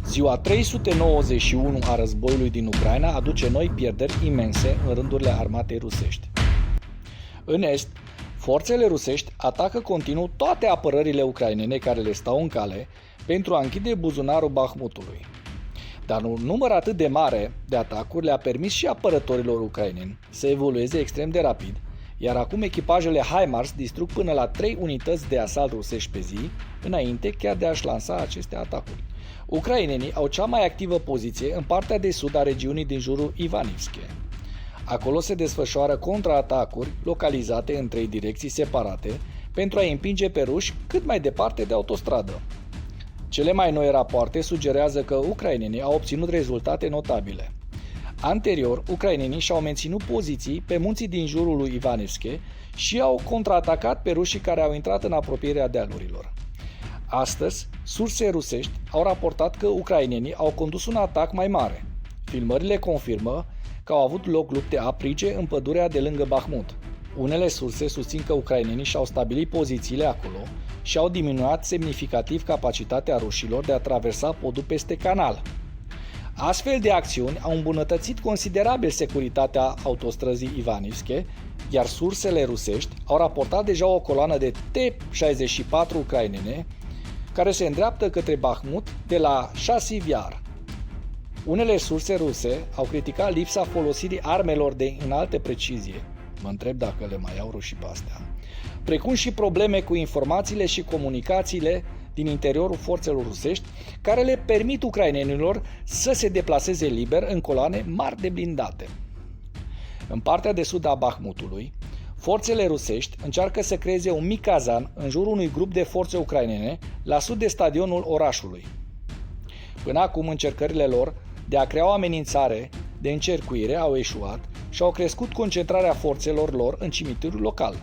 Ziua 391 a războiului din Ucraina aduce noi pierderi imense în rândurile armatei rusești. În est, forțele rusești atacă continuu toate apărările ucrainene care le stau în cale pentru a închide buzunarul Bahmutului. Dar un număr atât de mare de atacuri le-a permis și apărătorilor ucraineni să evolueze extrem de rapid, iar acum echipajele HIMARS distrug până la 3 unități de asalt rusești pe zi, înainte chiar de a-și lansa aceste atacuri. Ucrainenii au cea mai activă poziție în partea de sud a regiunii din jurul Ivanivske. Acolo se desfășoară contraatacuri localizate în 3 direcții separate pentru a împinge pe ruși cât mai departe de autostradă. Cele mai noi rapoarte sugerează că ucrainenii au obținut rezultate notabile. Anterior, ucrainenii și-au menținut poziții pe munții din jurul lui Ivanivske și au contraatacat pe rușii care au intrat în apropierea dealurilor. Astăzi, surse rusești au raportat că ucrainenii au condus un atac mai mare. Filmările confirmă că au avut loc lupte aprige în pădurea de lângă Bahmut. Unele surse susțin că ucrainenii și-au stabilit pozițiile acolo și au diminuat semnificativ capacitatea rușilor de a traversa podul peste canal. Astfel de acțiuni au îmbunătățit considerabil securitatea autostrăzii Ivanivske, iar sursele rusești au raportat deja o coloană de T-64 ucrainene care se îndreaptă către Bahmut de la Chasiv Yar. Unele surse ruse au criticat lipsa folosirii armelor de înaltă precizie. Mă întreb dacă le mai au rușii pe astea. Precum și probleme cu informațiile și comunicațiile din interiorul forțelor rusești, care le permit ucrainenilor să se deplaseze liber în coloane mari de blindate. În partea de sud a Bahmutului, forțele rusești încearcă să creeze un mic cazan în jurul unui grup de forțe ucrainene la sud de stadionul orașului. Până acum, încercările lor de a crea o amenințare de încercuire au eșuat și au crescut concentrarea forțelor lor în cimitirul local.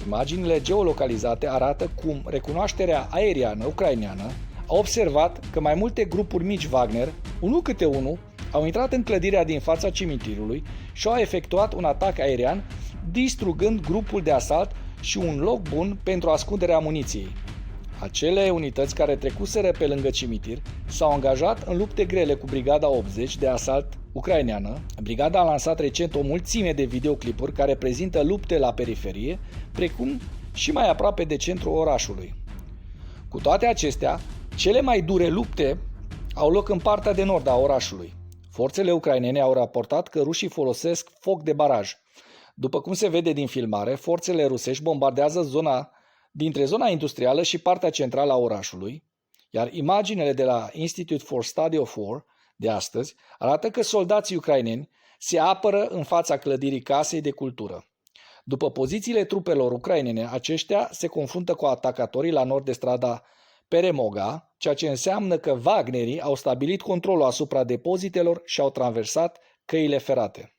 Imaginile geolocalizate arată cum recunoașterea aeriană ucraineană a observat că mai multe grupuri mici Wagner, unul câte unul, au intrat în clădirea din fața cimitirului și au efectuat un atac aerian, distrugând grupul de asalt și un loc bun pentru ascunderea muniției. Acele unități care trecuseră pe lângă cimitir s-au angajat în lupte grele cu Brigada 80 de asalt ucraineană. Brigada a lansat recent o mulțime de videoclipuri care prezintă lupte la periferie, precum și mai aproape de centrul orașului. Cu toate acestea, cele mai dure lupte au loc în partea de nord a orașului. Forțele ucrainene au raportat că rușii folosesc foc de baraj. După cum se vede din filmare, forțele rusești bombardează dintre zona industrială și partea centrală a orașului, iar imaginele de la Institute for Study of War de astăzi arată că soldații ucraineni se apără în fața clădirii Casei de Cultură. După pozițiile trupelor ucrainene, aceștia se confruntă cu atacatorii la nord de strada Peremoga, ceea ce înseamnă că Wagnerii au stabilit controlul asupra depozitelor și au traversat căile ferate.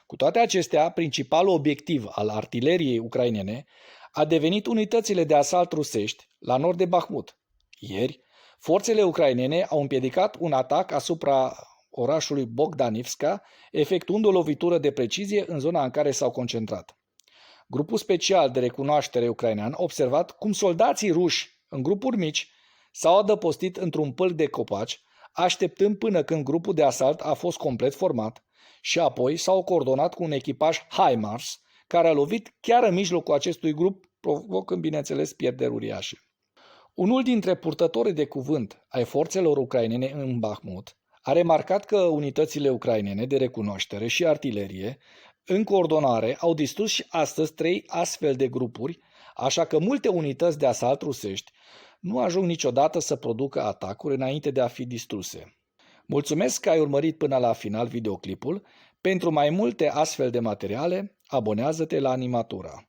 Cu toate acestea, principalul obiectiv al artileriei ucrainene a devenit unitățile de asalt rusești la nord de Bahmut. Ieri, forțele ucrainene au împiedicat un atac asupra orașului Bogdanivska, efectuând o lovitură de precizie în zona în care s-au concentrat. Grupul special de recunoaștere ucrainean a observat cum soldații ruși, în grupuri mici, s-au adăpostit într-un pâlc de copaci, așteptând până când grupul de asalt a fost complet format și apoi s-au coordonat cu un echipaj HIMARS, care a lovit chiar în mijlocul acestui grup, provocând, bineînțeles, pierderi uriașe. Unul dintre purtătorii de cuvânt ai forțelor ucrainene în Bahmut a remarcat că unitățile ucrainene de recunoaștere și artilerie, în coordonare, au distrus și astăzi 3 astfel de grupuri, așa că multe unități de asalt rusești nu ajung niciodată să producă atacuri înainte de a fi distruse. Mulțumesc că ai urmărit până la final videoclipul. Pentru mai multe astfel de materiale, abonează-te la Animatura.